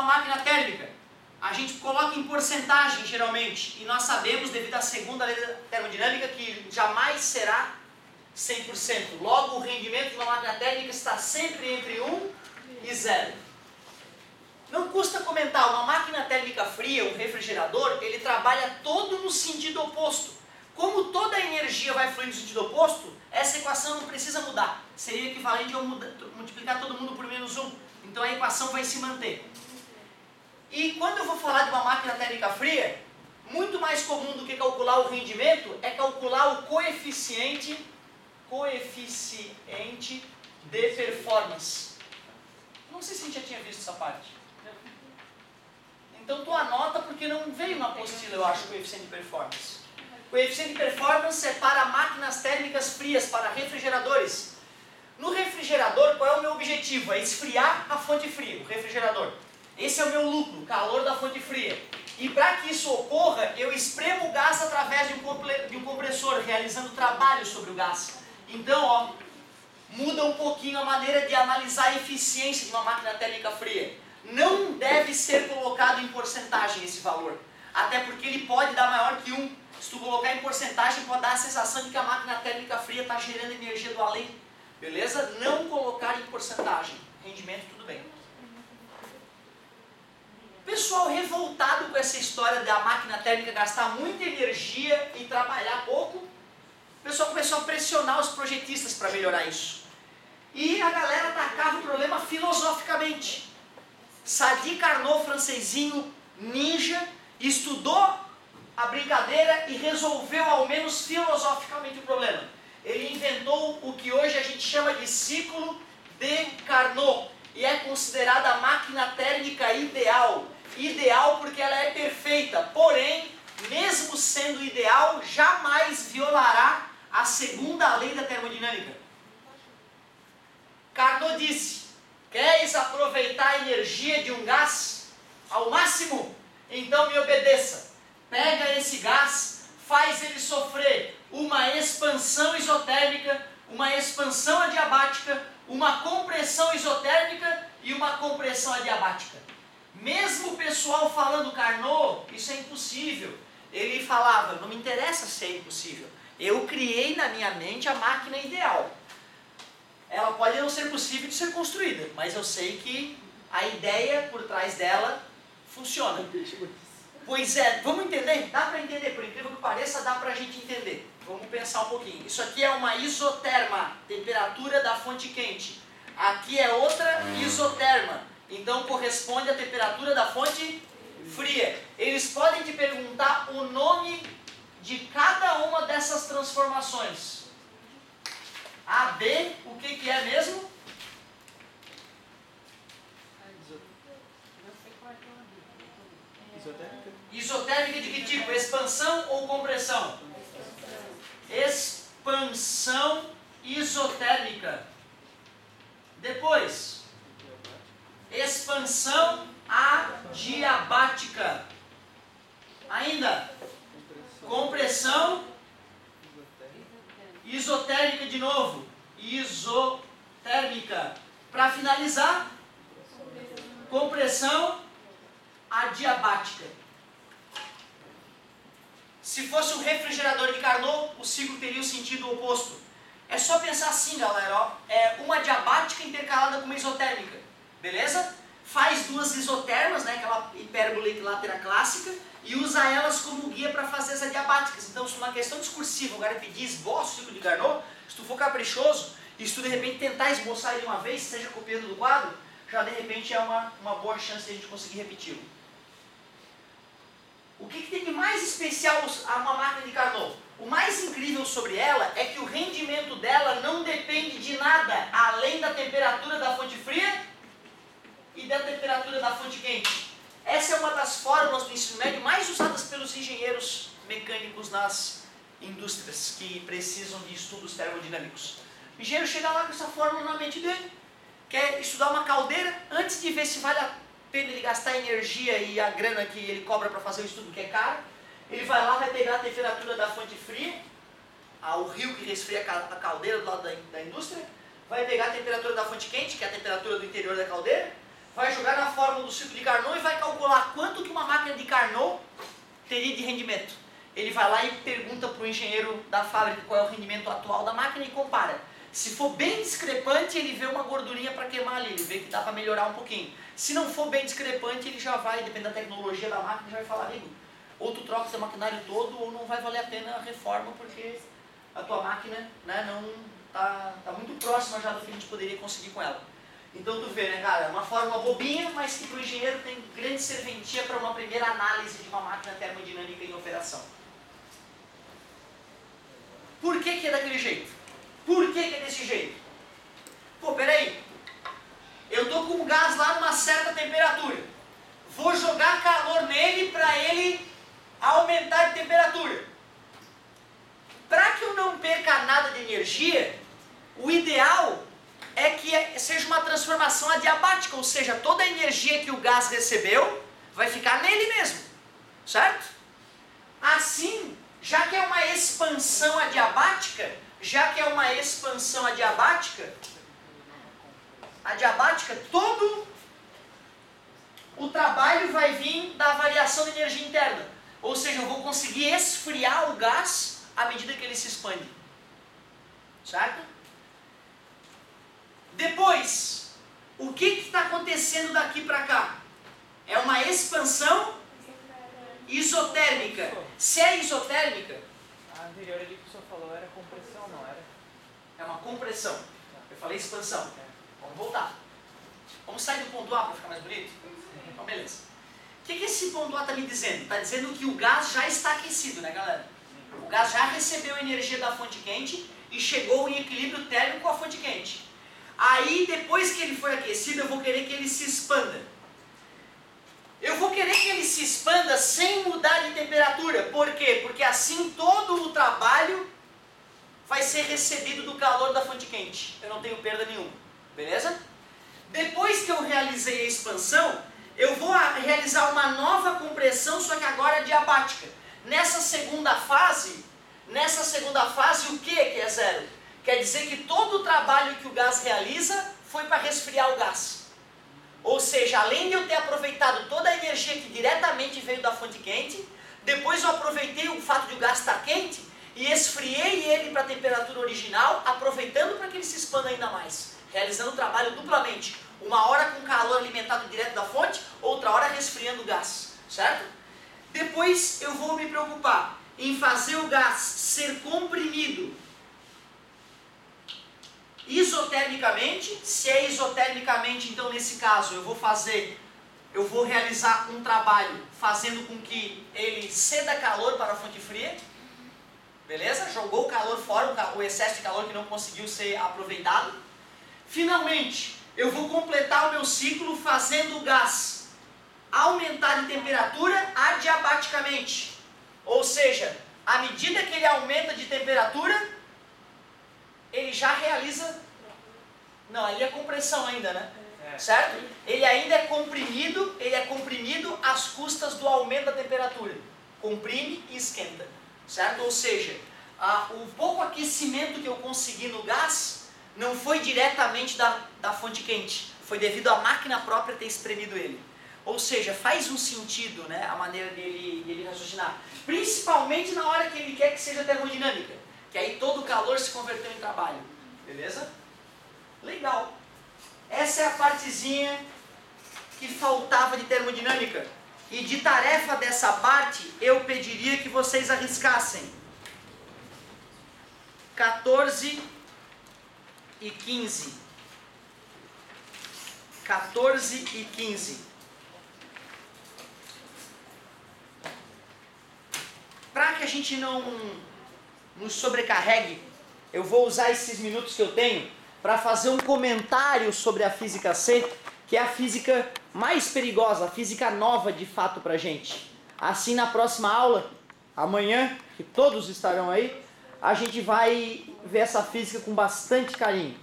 máquina térmica, a gente coloca em porcentagem geralmente, e nós sabemos, devido à segunda lei da termodinâmica, que jamais será 100%. Logo, o rendimento de uma máquina térmica está sempre entre 1 e 0. Não custa comentar, uma máquina térmica fria, um refrigerador, ele trabalha todo no sentido oposto. Como toda a energia vai fluir no sentido oposto, essa equação não precisa mudar. Seria equivalente a multiplicar todo mundo por -1. Então a equação vai se manter. E quando eu vou falar de uma máquina térmica fria, muito mais comum do que calcular o rendimento é calcular o coeficiente de performance. Não sei se a gente já tinha visto essa parte. Então tu anota porque não veio na apostila, eu acho, o coeficiente de performance. O coeficiente de performance é para máquinas térmicas frias, para refrigeradores. No refrigerador, qual é o meu objetivo? É esfriar a fonte fria, o refrigerador. Esse é o meu lucro, o calor da fonte fria. E para que isso ocorra, eu espremo o gás através de um compressor, realizando trabalho sobre o gás. Então, ó, muda um pouquinho a maneira de analisar a eficiência de uma máquina térmica fria. Não deve ser colocado em porcentagem esse valor. Até porque ele pode dar maior que 1. Se tu colocar em porcentagem, pode dar a sensação de que a máquina térmica fria está gerando energia do além. Beleza? Não colocar em porcentagem. Rendimento, tudo bem. Pessoal revoltado com essa história da máquina térmica gastar muita energia e trabalhar pouco, o pessoal começou a pressionar os projetistas para melhorar isso. E a galera atacava o problema filosoficamente. Sadi Carnot, francesinho, ninja, estudou a brincadeira e resolveu ao menos filosoficamente o problema. Ele inventou o que hoje a gente chama de ciclo de Carnot e é considerada a máquina térmica ideal. Ideal porque ela é perfeita, porém, mesmo sendo ideal, jamais violará a segunda lei da termodinâmica. Carnot disse: queres aproveitar a energia de um gás ao máximo? Então me obedeça. Pega esse gás, faz ele sofrer uma expansão isotérmica, uma expansão adiabática, uma compressão isotérmica e uma compressão adiabática. Mesmo o pessoal falando Carnot, isso é impossível. Ele falava, não me interessa se é impossível. Eu criei na minha mente a máquina ideal. Ela pode não ser possível de ser construída, mas eu sei que a ideia por trás dela funciona. Pois é, vamos entender? Dá para entender, por incrível que pareça, dá para a gente entender. Vamos pensar um pouquinho. Isso aqui é uma isoterma, temperatura da fonte quente. Aqui é outra isoterma, então corresponde à temperatura da fonte fria. Eles podem te perguntar o nome de cada uma dessas transformações. A, B, o que é mesmo? Isotérmica de que tipo? Expansão ou compressão? Expansão isotérmica. Depois, expansão adiabática. Ainda, compressão isotérmica de novo. Isotérmica. Para finalizar, compressão adiabática. Se fosse um refrigerador de Carnot, o ciclo teria o sentido oposto. É só pensar assim, galera, ó. É uma adiabática intercalada com uma isotérmica. Beleza? Faz duas isotermas, né, aquela hipérbole equilátera clássica, e usa elas como guia para fazer as adiabáticas. Então, se uma questão discursiva, o cara pedir esboço o ciclo de Carnot, se tu for caprichoso, e se tu de repente tentar esboçar ele uma vez, seja copiando do quadro, já de repente é uma boa chance de a gente conseguir repeti-lo. O que tem de mais especial a uma máquina de Carnot? O mais incrível sobre ela é que o rendimento dela não depende de nada além da temperatura da fonte fria e da temperatura da fonte quente. Essa é uma das fórmulas do ensino médio mais usadas pelos engenheiros mecânicos nas indústrias que precisam de estudos termodinâmicos. O engenheiro chega lá com essa fórmula na mente dele, quer estudar uma caldeira, antes de ver se vale a pena ele gastar a energia e a grana que ele cobra para fazer o estudo, que é caro, ele vai lá, vai pegar a temperatura da fonte fria, o rio que resfria a caldeira do lado da indústria, vai pegar a temperatura da fonte quente, que é a temperatura do interior da caldeira, vai jogar na fórmula do ciclo de Carnot e vai calcular quanto que uma máquina de Carnot teria de rendimento. Ele vai lá e pergunta para o engenheiro da fábrica qual é o rendimento atual da máquina e compara. Se for bem discrepante, ele vê uma gordurinha para queimar ali, ele vê que dá para melhorar um pouquinho. Se não for bem discrepante, ele já vai, dependendo da tecnologia da máquina, já vai falar, amigo, ou tu troca o teu maquinário todo, ou não vai valer a pena a reforma, porque a tua máquina, né, não tá muito próxima já do que a gente poderia conseguir com ela. Então tu vê, né, cara, é uma fórmula bobinha, mas que para o engenheiro tem grande serventia para uma primeira análise de uma máquina termodinâmica em operação. Por que é daquele jeito? Por que é desse jeito? Pô, peraí, eu estou com o gás lá numa certa temperatura, vou jogar calor nele para ele aumentar de temperatura. Para que eu não perca nada de energia, o ideal é que seja uma transformação adiabática, ou seja, toda a energia que o gás recebeu vai ficar nele mesmo, certo? Assim, já que é uma expansão adiabática, todo o trabalho vai vir da variação de energia interna. Ou seja, eu vou conseguir esfriar o gás à medida que ele se expande. Certo? Depois, o que está acontecendo daqui para cá? É uma expansão isotérmica. Se é isotérmica... A anterior ali que o senhor falou era compressão, não era? É uma compressão. Eu falei expansão. Vamos voltar. Vamos sair do ponto A para ficar mais bonito? Então, beleza. O que esse ponto A está me dizendo? Está dizendo que o gás já está aquecido, né, galera? O gás já recebeu energia da fonte quente e chegou em equilíbrio térmico com a fonte quente. Aí, depois que ele foi aquecido, eu vou querer que ele se expanda. Eu vou querer que ele se expanda sem mudar de temperatura. Por quê? Porque assim todo o trabalho vai ser recebido do calor da fonte quente. Eu não tenho perda nenhuma. Beleza? Depois que eu realizei a expansão, eu vou realizar uma nova compressão, só que agora diabática. Nessa segunda fase, o que é zero? Quer dizer que todo o trabalho que o gás realiza foi para resfriar o gás. Ou seja, além de eu ter aproveitado toda a energia que diretamente veio da fonte quente, depois eu aproveitei o fato de o gás estar quente e esfriei ele para a temperatura original, aproveitando para que ele se expanda ainda mais, realizando o trabalho duplamente. Uma hora com calor alimentado direto da fonte, outra hora resfriando o gás, certo? Depois eu vou me preocupar em fazer o gás ser comprimido isotermicamente. Se é isotermicamente, então nesse caso eu vou realizar um trabalho fazendo com que ele ceda calor para a fonte fria. Beleza? Jogou o calor fora, o excesso de calor que não conseguiu ser aproveitado. Finalmente, eu vou completar o meu ciclo fazendo o gás aumentar de temperatura adiabaticamente. Ou seja, à medida que ele aumenta de temperatura, ele já realiza... Não, ali é compressão ainda, né? Certo? Ele ainda é comprimido às custas do aumento da temperatura. Comprime e esquenta. Certo? Ou seja, o pouco aquecimento que eu consegui no gás não foi diretamente da fonte quente. Foi devido à máquina própria ter espremido ele. Ou seja, faz um sentido, né, a maneira dele raciocinar. Principalmente na hora que ele quer que seja termodinâmica. Que aí todo o calor se converteu em trabalho. Beleza? Legal. Essa é a partezinha que faltava de termodinâmica. E de tarefa dessa parte, eu pediria que vocês arriscassem 14 e 15. 14 e 15. Para que a gente não nos sobrecarregue, eu vou usar esses minutos que eu tenho para fazer um comentário sobre a física C, que é a física mais perigosa, a física nova de fato para a gente. Assim, na próxima aula, amanhã, que todos estarão aí, a gente vai ver essa física com bastante carinho.